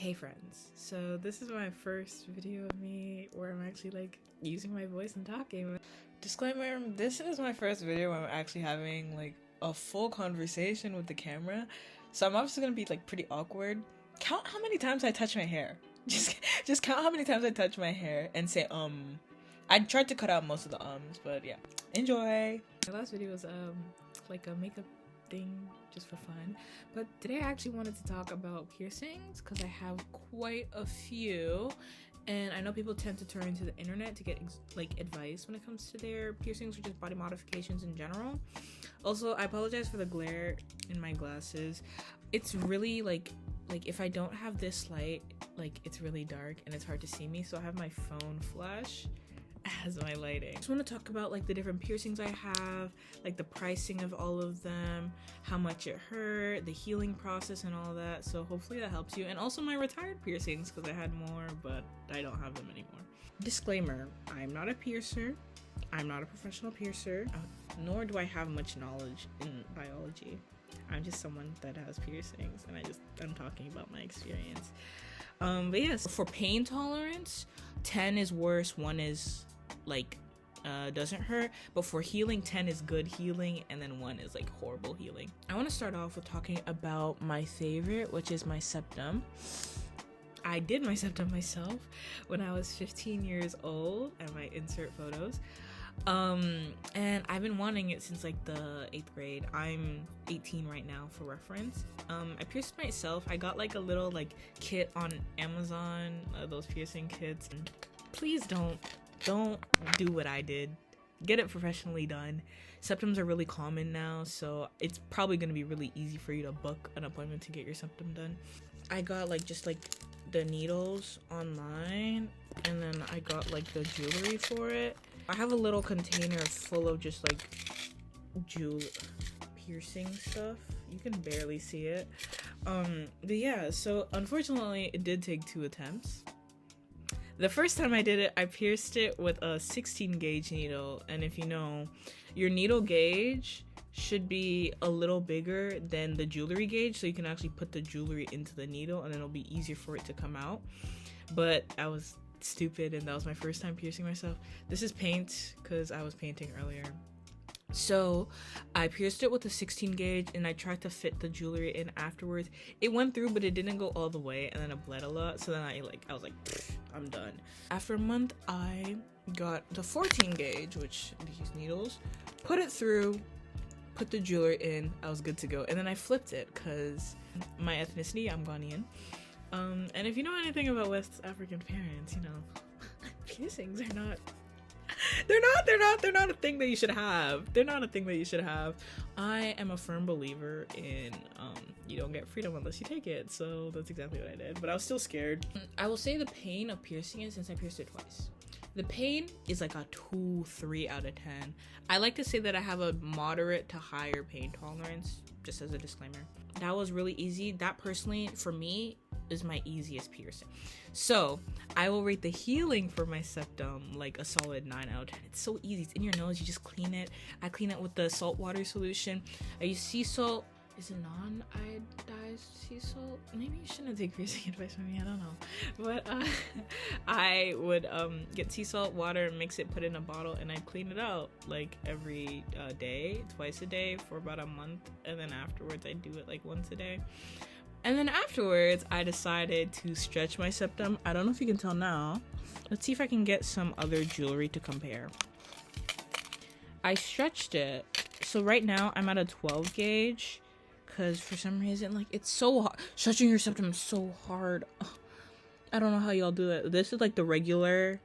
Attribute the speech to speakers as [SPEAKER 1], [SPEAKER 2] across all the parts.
[SPEAKER 1] Hey friends, so this is my first video of me where I'm actually like using my voice and talking. Disclaimer, this is my first video where I'm actually having like a full conversation with the camera, so I'm obviously gonna be like pretty awkward. Count how many times I touch my hair. Just count how many times I touch my hair and say I tried to cut out most of the ums, but yeah. Enjoy! My last video was like a makeup thing just for fun, but today I actually wanted to talk about piercings because I have quite a few, and I know people tend to turn to the internet to get like advice when it comes to their piercings or just body modifications in general. Also, I apologize for the glare in my glasses. It's really like if I don't have this light, like it's really dark and it's hard to see me, so I have my phone flash as my lighting. I just want to talk about like the different piercings I have, like the pricing of all of them, how much it hurt, the healing process and all that. So hopefully that helps you. And also my retired piercings, because I had more but I don't have them anymore. Disclaimer, I'm not a piercer. I'm not a professional piercer, nor do I have much knowledge in biology. I'm just someone that has piercings and I'm talking about my experience. But yes, for pain tolerance, 10 is worse, 1 is like doesn't hurt, but for healing, 10 is good healing and then 1 is like horrible healing. I want to start off with talking about my favorite, which is my septum. I did my septum myself when I was 15 years old, and my insert photos. And I've been wanting it since like the 8th grade. I'm 18 right now for reference. I pierced myself. I got like a little like kit on Amazon, those piercing kits. And please don't do what I did. Get it professionally done. Septums are really common now, so it's probably going to be really easy for you to book an appointment to get your septum done. I got like just like the needles online, and then I got like the jewelry for it. I have a little container full of just like piercing stuff. You can barely see it. But yeah, so unfortunately it did take 2 attempts. The first time I did it, I pierced it with a 16 gauge needle, and if you know, your needle gauge should be a little bigger than the jewelry gauge, so you can actually put the jewelry into the needle and then it'll be easier for it to come out. But I was stupid and that was my first time piercing myself. This is paint because I was painting earlier. So I pierced it with a 16 gauge and I tried to fit the jewelry in afterwards. It went through, but it didn't go all the way, and then it bled a lot. So then I was like, I'm done. After a month, I got the 14 gauge, which these needles, put it through, put the jewelry in, I was good to go. And then I flipped it because my ethnicity, I'm Ghanaian. And if you know anything about West African parents, you know, piercings are not they're not a thing that you should have. They're not a thing that you should have. I am a firm believer in you don't get freedom unless you take it. So that's exactly what I did. But I was still scared. I will say the pain of piercing it, since I pierced it twice, the pain is like a 2-3 out of 10. I like to say that I have a moderate to higher pain tolerance, just as a disclaimer. That was really easy. That personally, for me, is my easiest piercing. So I will rate the healing for my septum like a solid 9 out of 10. It's so easy. It's in your nose. You just clean it. I clean it with the salt water solution. I use sea salt. Is it non-iodized sea salt? Maybe you shouldn't take piercing advice from me. I don't know. But I would get sea salt water, mix it, put it in a bottle, and I clean it out like every day, twice a day for about a month. And then afterwards I do it like once a day. And then afterwards, I decided to stretch my septum. I don't know if you can tell now. Let's see if I can get some other jewelry to compare. I stretched it. So right now, I'm at a 12 gauge. Because for some reason, like, it's so hard. Stretching your septum is so hard. Ugh. I don't know how y'all do it. This is like the regular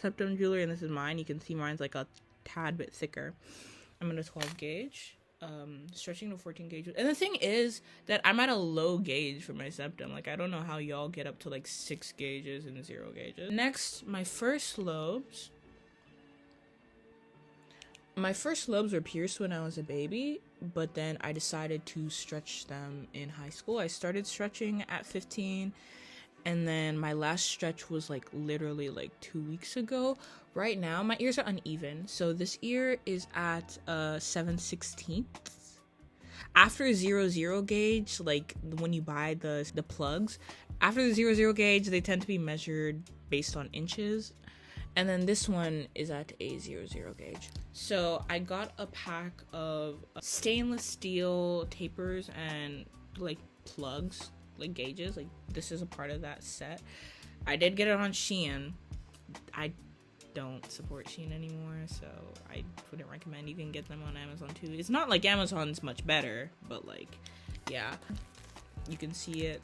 [SPEAKER 1] septum jewelry, and this is mine. You can see mine's like a tad bit thicker. I'm at a 12 gauge. Stretching to 14 gauge, and the thing is that I'm at a low gauge for my septum. Like, I don't know how y'all get up to like 6 gauges and 0 gauges. Next, my first lobes were pierced when I was a baby, but then I decided to stretch them in high school. I started stretching at 15, and then my last stretch was like literally like 2 weeks ago. Right now my ears are uneven, so this ear is at 7/16. After 00 gauge, like when you buy the plugs, after the 00 gauge, they tend to be measured based on inches. And then this one is at a 00 gauge. So I got a pack of stainless steel tapers and like plugs, like gauges. Like this is a part of that set. I did get it on Shein. I don't support Shein anymore, so I wouldn't recommend. You can get them on Amazon too. It's not like Amazon's much better, but like, yeah, you can see it.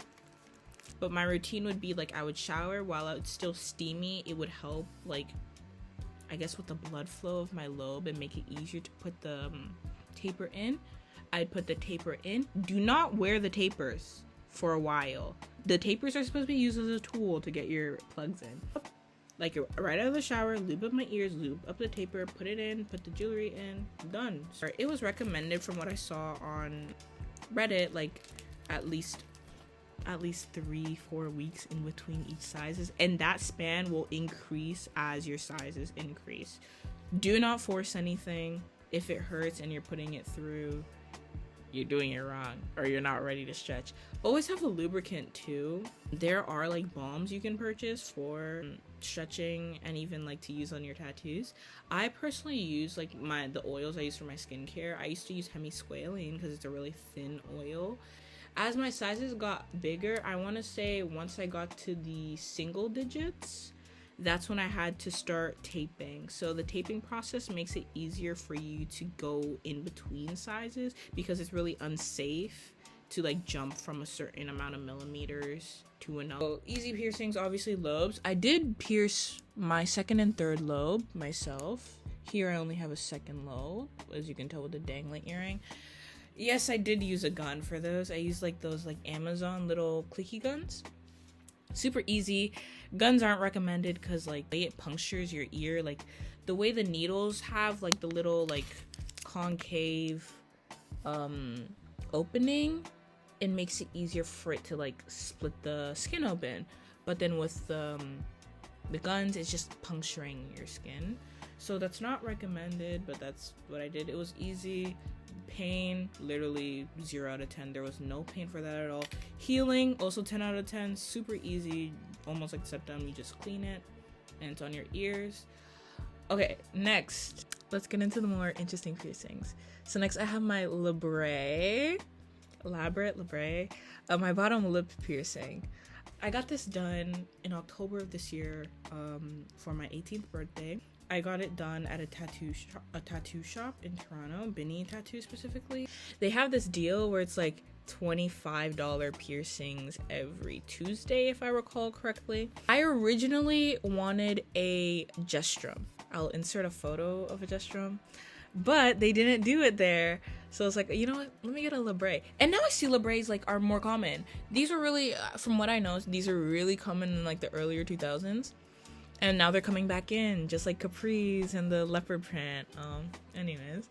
[SPEAKER 1] But my routine would be like I would shower while it's still steamy. It would help, like, I guess with the blood flow of my lobe and make it easier to put the taper in. I'd put the taper in. Do not wear the tapers for a while. The tapers are supposed to be used as a tool to get your plugs in. Like right out of the shower, lube up my ears, lube up the taper, put it in, put the jewelry in, done. So it was recommended from what I saw on Reddit, like at least 3-4 weeks in between each sizes, and that span will increase as your sizes increase. Do not force anything. If it hurts and you're putting it through, you're doing it wrong, or you're not ready to stretch. Always have a lubricant too. There are like balms you can purchase for stretching and even like to use on your tattoos. I personally use like the oils I use for my skincare. I used to use hemisqualane because it's a really thin oil. As my sizes got bigger, I want to say once I got to the single digits, that's when I had to start taping. So the taping process makes it easier for you to go in between sizes because it's really unsafe to like jump from a certain amount of millimeters to another. So easy piercings, obviously lobes. I did pierce my second and third lobe myself. Here I only have a second lobe, as you can tell with the dangling earring. Yes, I did use a gun for those. I used like those like Amazon little clicky guns. Super easy. Guns aren't recommended because like it punctures your ear. Like the way the needles have like the little like concave opening, it makes it easier for it to like split the skin open. But then with the guns, it's just puncturing your skin. So that's not recommended, but that's what I did. It was easy. Pain, literally 0 out of 10. There was no pain for that at all. Healing, also 10 out of 10. Super easy, almost like septum. You just clean it and it's on your ears. Okay, next, let's get into the more interesting piercings. So next I have my elaborate, my bottom lip piercing. I got this done in October of this year for my 18th birthday. I got it done at a tattoo shop in Toronto, Binny Tattoo specifically. They have this deal where it's like $25 piercings every Tuesday, if I recall correctly. I originally wanted a Gestrum. I'll insert a photo of a Gestrum, but they didn't do it there. So I was like, you know what? Let me get a Labre. And now I see Labres like are more common. These are really, from what I know, these are really common in like the earlier 2000s. And now they're coming back in, just like capris and the leopard print. Anyways.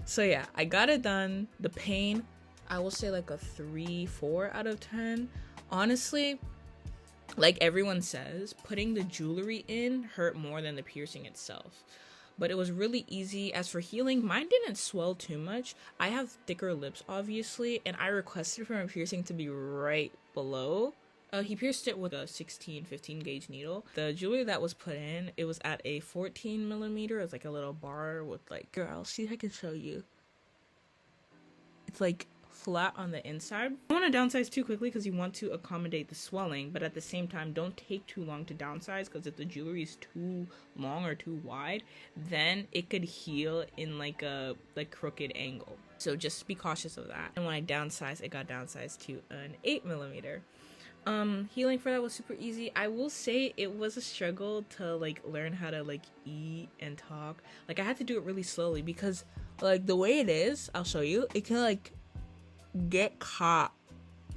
[SPEAKER 1] So yeah, I got it done. The pain, I will say like a 3-4 out of 10. Honestly, like everyone says, putting the jewelry in hurt more than the piercing itself. But it was really easy. As for healing, mine didn't swell too much. I have thicker lips, obviously, and I requested for my piercing to be right below. He pierced it with a 15 gauge needle. The jewelry that was put in, it was at a 14 millimeter. It's like a little bar with like, girl, see if I can show you. It's like flat on the inside. I want to downsize too quickly because you want to accommodate the swelling, but at the same time, don't take too long to downsize because if the jewelry is too long or too wide, then it could heal in like a crooked angle. So just be cautious of that. And when I downsized, it got downsized to an 8 millimeter. Healing for that was super easy. I will say it was a struggle to like learn how to like eat and talk. Like I had to do it really slowly because like the way it is, I'll show you, it can like get caught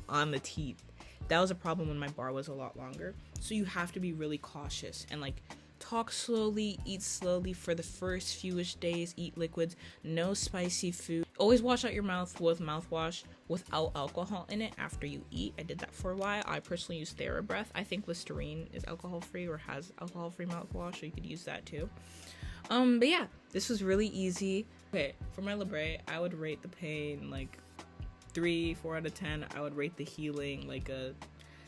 [SPEAKER 1] on the teeth. That was a problem when my bar was a lot longer. So you have to be really cautious and like talk slowly, eat slowly for the first fewish days, eat liquids, no spicy food. Always wash out your mouth with mouthwash without alcohol in it after you eat. I did that for a while. I personally use TheraBreath. I think Listerine is alcohol free or has alcohol free mouthwash, so you could use that too. But yeah, this was really easy. Okay, for my Labre, I would rate the pain like 4 out of 10. I would rate the healing like a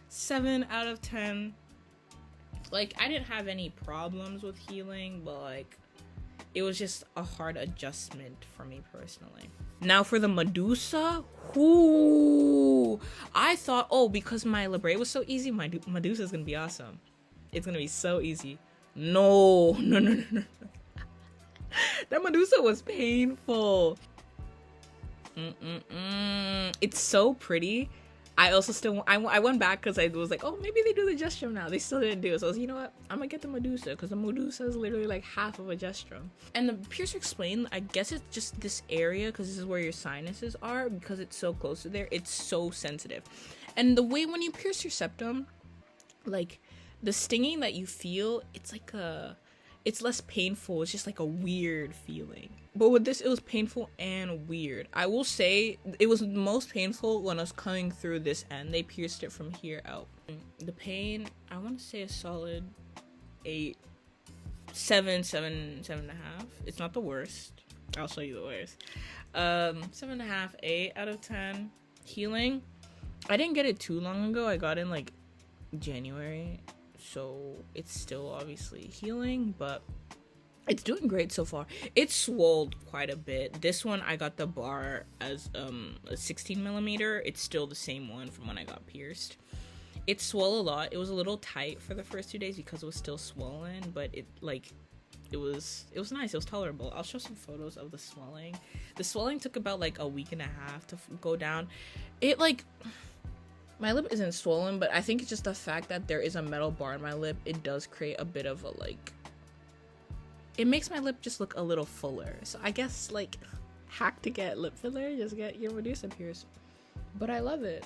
[SPEAKER 1] 7 out of 10. Like, I didn't have any problems with healing, but like, it was just a hard adjustment for me personally. Now for the Medusa, I thought, oh, because my Libre was so easy, my Medusa is gonna be awesome. It's gonna be so easy. No. That Medusa was painful. It's so pretty. I also still I went back because I was like, oh, maybe they do the Jestrum now. They still didn't do it, so I was, you know what, I'm gonna get the Medusa because the Medusa is literally like half of a Jestrum. And the piercer explained, I guess it's just this area because this is where your sinuses are, because it's so close to there, it's so sensitive. And the way when you pierce your septum, like the stinging that you feel, it's less painful. It's just like a weird feeling. But with this, it was painful and weird. I will say it was most painful when I was coming through this end. They pierced it from here out. The pain, I want to say a solid 8, 7.5. It's not the worst. I'll show you the worst. 7.5, 8 out of 10. Healing, I didn't get it too long ago. I got in like January. So it's still obviously healing, but it's doing great so far. It swolled quite a bit. This one, I got the bar as a 16 millimeter. It's still the same one from when I got pierced. It swelled a lot. It was a little tight for the first 2 days because it was still swollen, but it was nice. It was tolerable. I'll show some photos of the swelling. The swelling took about like a week and a half to go down. It like, my lip isn't swollen, but I think it's just the fact that there is a metal bar in my lip. It does create a bit of a like, it makes my lip just look a little fuller. So I guess like, hack to get lip filler, just get your Medusa pierced. But I love it.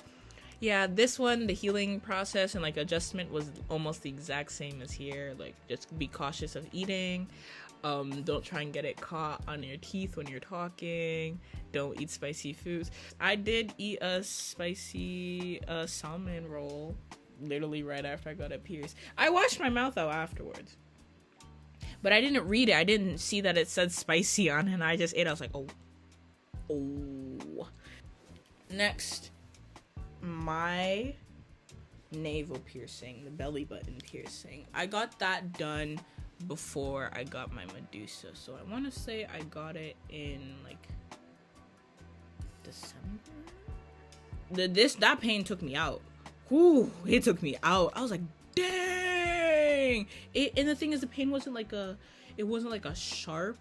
[SPEAKER 1] Yeah, this one, the healing process and like adjustment was almost the exact same as here. Like, just be cautious of eating. Don't try and get it caught on your teeth when you're talking. Don't eat spicy foods. I did eat a spicy salmon roll literally right after I got it pierced. I washed my mouth out afterwards, but I didn't read it. I didn't see that it said spicy on it, and I just ate. I was like, oh. Next, my navel piercing, the belly button piercing. I got that done before I got my Medusa, so I want to say I got it in like December. That pain took me out. It took me out. I was like, dang. And the thing is, the pain wasn't like a sharp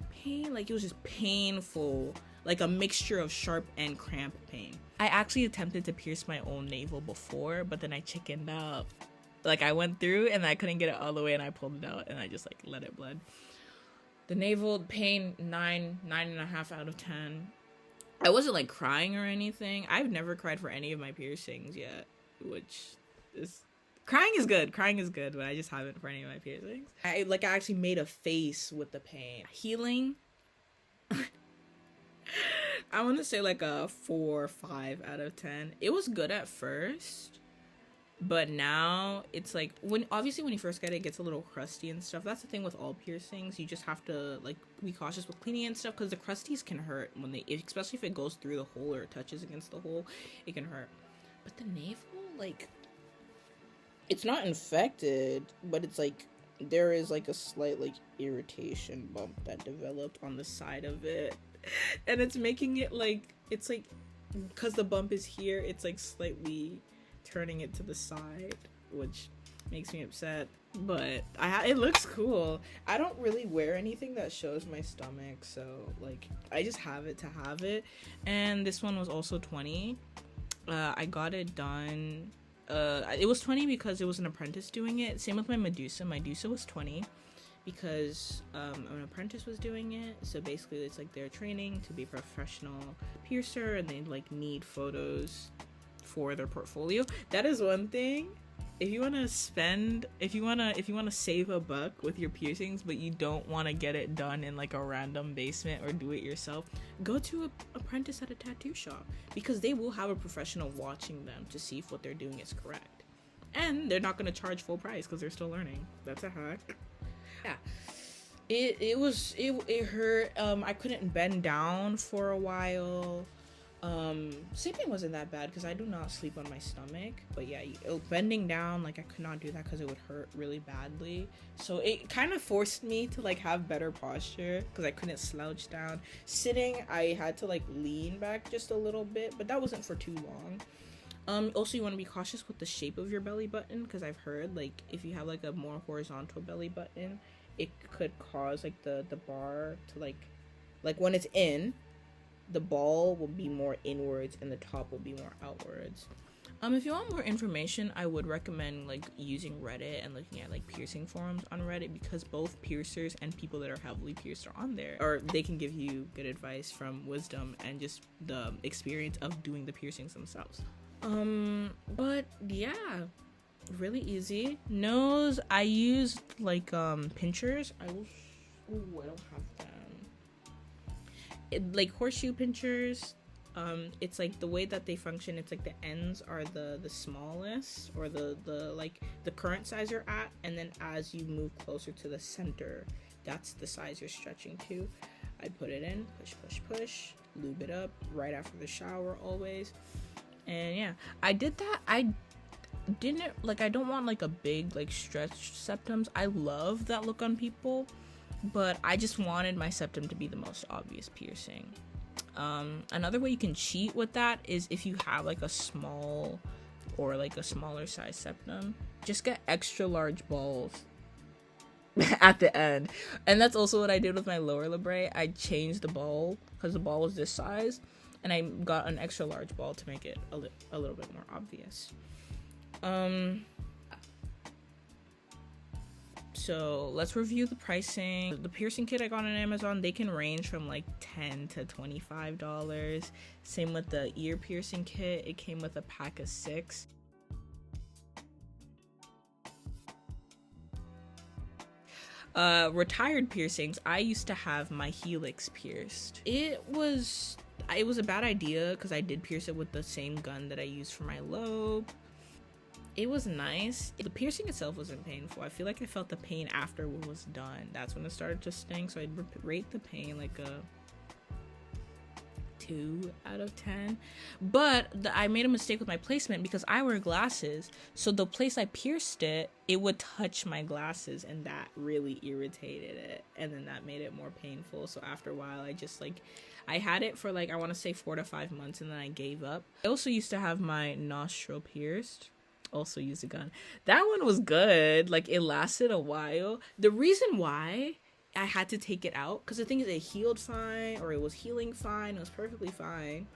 [SPEAKER 1] pain. Like, it was just painful, like a mixture of sharp and cramp pain. I actually attempted to pierce my own navel before, but then I chickened out. Like, I went through and I couldn't get it all the way, and I pulled it out and I just like let it bled. The navel pain, 9.5 out of 10. I wasn't like crying or anything. I've never cried for any of my piercings yet, which is, crying is good, but I just haven't for any of my piercings. I actually made a face with the pain. Healing, I want to say like a 4 or 5 out of 10. It was good at first, but now it's like, when you first get it, it gets a little crusty and stuff. That's the thing with all piercings. You just have to like be cautious with cleaning and stuff, because the crusties can hurt when especially if it goes through the hole or touches against the hole, it can hurt. But the navel, like, it's not infected, but it's like there is like a slight like irritation bump that developed on the side of it, and it's making it like, it's like, because the bump is here, it's like slightly turning it to the side, which makes me upset. But it looks cool. I don't really wear anything that shows my stomach, so like I just have it to have it. And this one was also 20. I got it done. It was 20 because it was an apprentice doing it. Same with my Medusa. Medusa was 20 because an apprentice was doing it. So basically it's like they're training to be a professional piercer, and they like need photos for their portfolio. That is one thing. If you want to save a buck with your piercings, but you don't want to get it done in like a random basement or do it yourself, go to an apprentice at a tattoo shop, because they will have a professional watching them to see if what they're doing is correct, and they're not going to charge full price because they're still learning. That's a hack. Yeah, it hurt. I couldn't bend down for a while. Sleeping wasn't that bad because I do not sleep on my stomach, but yeah, bending down, like I could not do that because it would hurt really badly. So it kind of forced me to like have better posture because I couldn't slouch down. Sitting, I had to like lean back just a little bit, but that wasn't for too long. Also, you want to be cautious with the shape of your belly button because I've heard like if you have like a more horizontal belly button, it could cause like the bar to like when it's in, the ball will be more inwards and the top will be more outwards. If you want more information, I would recommend like using Reddit and looking at like piercing forums on Reddit because both piercers and people that are heavily pierced are on there, or they can give you good advice from wisdom and just the experience of doing the piercings themselves. But yeah, really easy. Nose, I used like pinchers. I don't have them. Like horseshoe pinchers. It's like the way that they function, it's like the ends are the smallest, or the like the current size you're at, and then as you move closer to the center, that's the size you're stretching to. I put it in, push, lube it up right after the shower always. And yeah, I did that. I don't want like a big like stretched septums. I love that look on people, but I just wanted my septum to be the most obvious piercing. Another way you can cheat with that is if you have like a small or like a smaller size septum, just get extra large balls at the end. And that's also what I did with my lower labret. I changed the ball because the ball was this size, and I got an extra large ball to make it a little bit more obvious. So let's review the pricing. The piercing kit I got on Amazon, they can range from like $10 to $25. Same with the ear piercing kit. It came with a pack of 6. Retired piercings, I used to have my helix pierced. It was a bad idea because I did pierce it with the same gun that I used for my lobe. It was nice. The piercing itself wasn't painful. I feel like I felt the pain after it was done. That's when it started to sting. So I'd rate the pain like a 2 out of 10. But I made a mistake with my placement because I wear glasses. So the place I pierced it would touch my glasses, and that really irritated it. And then that made it more painful. So after a while, I had it for like, I want to say 4 to 5 months, and then I gave up. I also used to have my nostril pierced. Also used a gun. That one was good. Like, it lasted a while. The reason why I had to take it out, because the thing is, it healed fine, or it was healing fine. It was perfectly fine.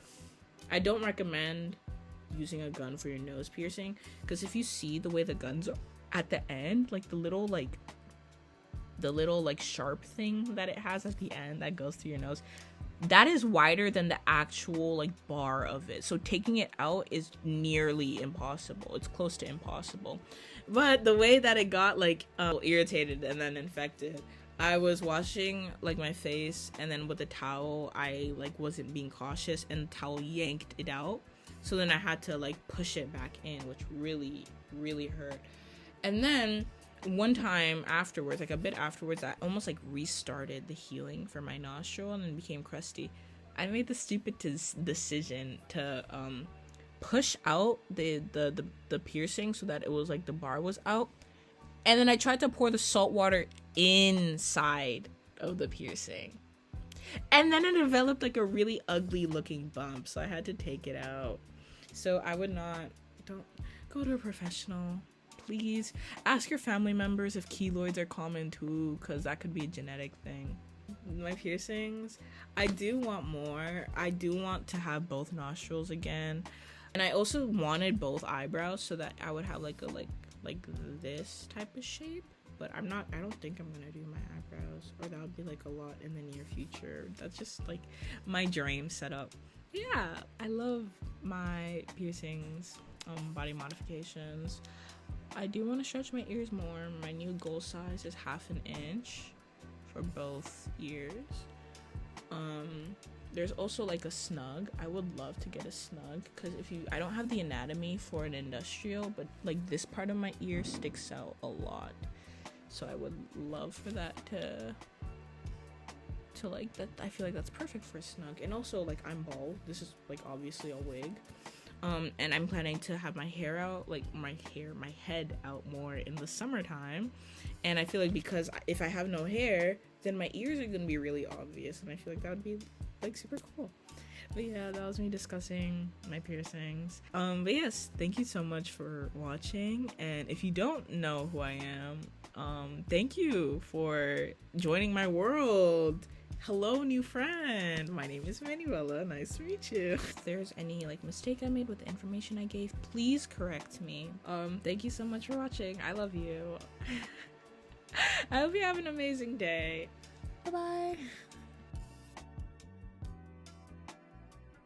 [SPEAKER 1] I don't recommend using a gun for your nose piercing, because if you see the way the guns are at the end, like the little sharp thing that it has at the end that goes through your nose, that is wider than the actual like bar of it. So taking it out is nearly impossible. It's close to impossible. But the way that it got like irritated and then infected, I was washing like my face, and then with the towel I like wasn't being cautious, and the towel yanked it out. So then I had to like push it back in, which really hurt. And then one time afterwards, like a bit afterwards, I almost like restarted the healing for my nostril and then became crusty. I made the stupid decision to push out the piercing so that it was like the bar was out, and then I tried to pour the salt water inside of the piercing, and then it developed like a really ugly looking bump, so I had to take it out. So don't go to a professional. Please ask your family members if keloids are common too, because that could be a genetic thing. My piercings, I do want more. I do want to have both nostrils again, and I also wanted both eyebrows so that I would have like this type of shape. But I don't think I'm gonna do my eyebrows, or that would be like a lot in the near future. That's just like my dream setup. Yeah, I love my piercings, body modifications. I do want to stretch my ears more. My new goal size is 1/2 inch for both ears. There's also like a snug. I would love to get a snug, because I don't have the anatomy for an industrial, but like this part of my ear sticks out a lot. So I would love for that to So like that, I feel like that's perfect for snug. And also like I'm bald. This is like obviously a wig. And I'm planning to have my hair out, like my head out more in the summertime. And I feel like because if I have no hair, then my ears are gonna be really obvious, and I feel like that would be like super cool. But yeah, that was me discussing my piercings. But yes, thank you so much for watching. And if you don't know who I am, thank you for joining my world. Hello, new friend. My name is Manuela. Nice to meet you. If there's any like mistake I made with the information I gave, please correct me. Thank you so much for watching. I love you. I hope you have an amazing day. Bye bye.